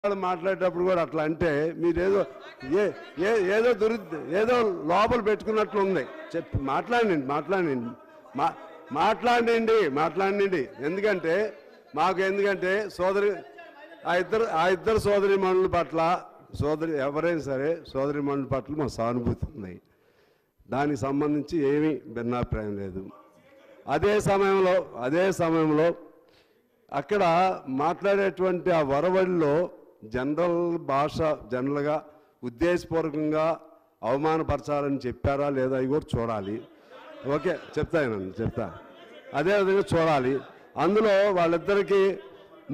మాట్లాడేటప్పుడు కూడా అట్లా అంటే మీరేదో ఏదో లోపల పెట్టుకున్నట్లు ఉంది. చెప్పి మాట్లాడండి. ఎందుకంటే ఆ ఇద్దరు సోదరిమణుల పట్ల ఎవరైనా సరే సోదరిమణుల పట్ల మా సానుభూతి ఉంది. దానికి సంబంధించి ఏమీ భిన్నాభిప్రాయం లేదు. అదే సమయంలో అక్కడ మాట్లాడేటువంటి ఆ వరవడిలో జనరల్గా ఉద్దేశపూర్వకంగా అవమానపరచాలని చెప్పారా లేదా అవి కూడా చూడాలి. ఓకే, చెప్తా. అదేవిధంగా చూడాలి. అందులో వాళ్ళిద్దరికీ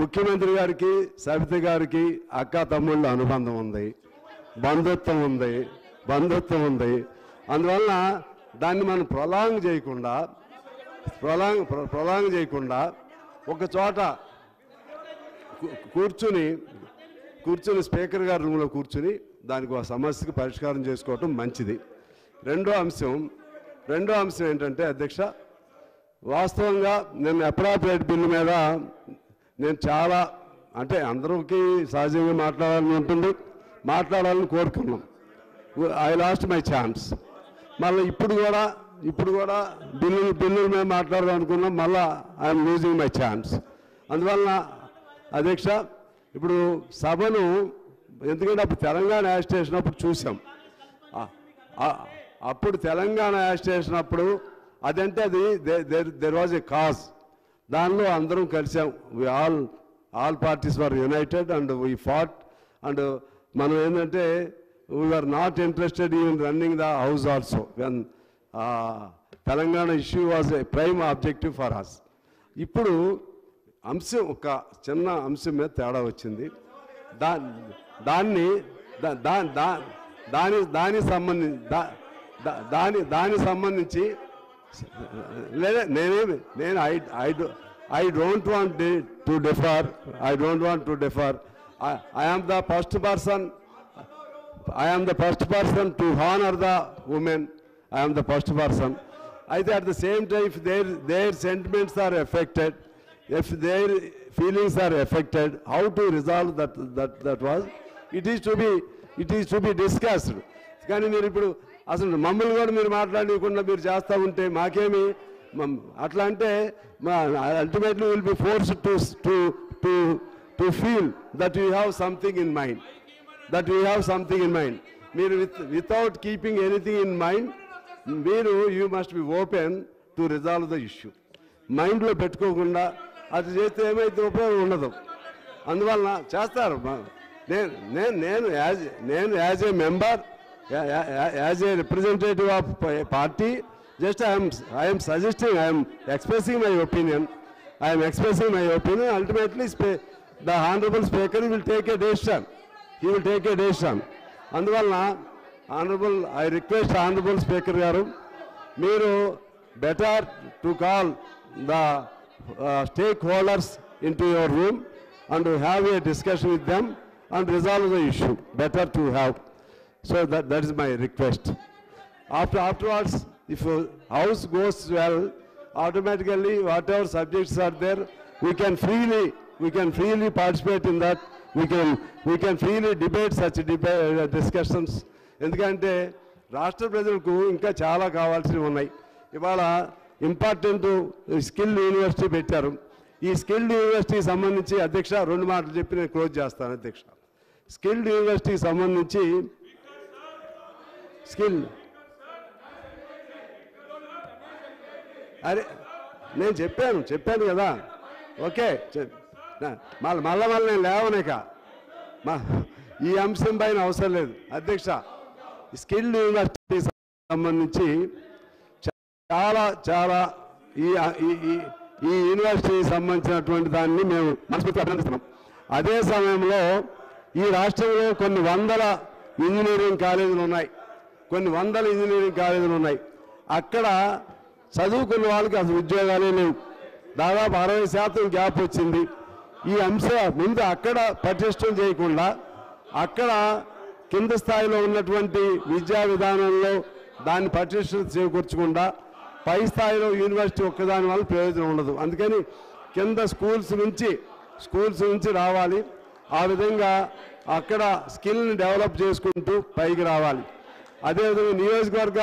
ముఖ్యమంత్రి గారికి సవిత గారికి అక్క తమ్ముళ్ళ అనుబంధం ఉంది, బంధుత్వం ఉంది. అందువలన దాన్ని మనం ప్రొలాంగ్ చేయకుండా ఒక చోట కూర్చుని స్పీకర్ గారి రూమ్లో కూర్చుని దానికి ఒక సమస్యకి పరిష్కారం చేసుకోవటం మంచిది. రెండో అంశం ఏంటంటే అధ్యక్ష, వాస్తవంగా నేను అప్రాప్రియేట్ బిల్లు మీద నేను చాలా అంటే అందరికీ సహజంగా మాట్లాడాలని ఉంటుంది, మాట్లాడాలని కోరుకున్నాం. I lost my chance. మళ్ళీ ఇప్పుడు కూడా బిల్లుల మీద మాట్లాడదాం అనుకున్నాం. మళ్ళీ ఐఎమ్ లూజింగ్ మై ఛాన్స్. అందువలన అధ్యక్ష, ఇప్పుడు సభను ఎందుకంటే అప్పుడు తెలంగాణ యాజిటేషన్ అప్పుడు చూసాం. అప్పుడు తెలంగాణ యాజిటేషన్ అప్పుడు అదంటే అది దెర్ వాజ్ ఏ కాజ్. దానిలో అందరం కలిసాం. All parties were united and we fought. And మనం ఏంటంటే we are not interested in running the house also when Telangana issue was a prime objective for us. ఇప్పుడు ఒక చిన్న అంశం మీద తేడా వచ్చింది. దానికి సంబంధించి నేను I don't want to differ. I am the first person to honor the women. I am the first person. At the same time, if their sentiments are affected, if their feelings are affected, how to resolve that was it is to be discussed. కానీ మీరు ఇప్పుడు అసలు మమ్మల్ని కూడా మీరు మాట్లాడకుండా మీరు చేస్తూ ఉంటే మాకేమి అట్లా అంటే ultimately will be forced to feel that you have something in mind. మీరు without keeping anything in mind you must be open to resolve the issue. మైండ్లో పెట్టుకోకుండా అది చేస్తే ఏమైతే ఉపయోగం ఉండదు. అందువలన చేస్తారు. నేను as a member, as a representative of party, just I am suggesting, I am expressing my opinion. Ultimately the honorable speaker will take a decision. అందువలన I request honorable speaker garu, మీరు better to call the stakeholders into your room and have a discussion with them and resolve the issue. Better to have. So that is my request. Afterwards, if house goes well, automatically whatever subjects are there, we can freely participate in that. We can freely debate such discussions. ఎందుకంటే రాష్ట్ర ప్రజలకు ఇంకా చాలా కావాల్సినవి ఉన్నాయి. ఇవాళ important skill university పెట్టారు. ఈ స్కిల్డ్ యూనివర్సిటీకి సంబంధించి అధ్యక్ష 2 మాటలు చెప్పి నేను క్లోజ్ చేస్తాను. అధ్యక్ష, స్కిల్డ్ యూనివర్సిటీకి సంబంధించి అరే నేను చెప్పాను కదా. ఓకే, మళ్ళీ నేను లేవనేక ఈ అంశం పైన అవసరం లేదు. అధ్యక్ష, స్కిల్డ్ యూనివర్సిటీ సంబంధించి చాలా ఈ యూనివర్సిటీకి సంబంధించినటువంటి దాన్ని మేము మనస్ఫూర్తిగా అభినందిస్తున్నాం. అదే సమయంలో ఈ రాష్ట్రంలో కొన్ని వందల ఇంజనీరింగ్ కాలేజీలు ఉన్నాయి. అక్కడ చదువుకున్న వాళ్ళకి అసలు ఉద్యోగాలే లేవు. దాదాపు 60% గ్యాప్ వచ్చింది. ఈ అంశం ముందు అక్కడ పటిష్టం చేయకుండా, అక్కడ కింద స్థాయిలో ఉన్నటువంటి విద్యా విధానంలో దాన్ని పటిష్టం చేకూర్చకుండా పై స్థాయిలో యూనివర్సిటీ ఒక్కదాని వల్ల ప్రయోజనం ఉండదు. అందుకని కింద స్కూల్స్ నుంచి రావాలి. ఆ విధంగా అక్కడ స్కిల్ని డెవలప్ చేసుకుంటూ పైకి రావాలి. అదేవిధంగా నియోజకవర్గ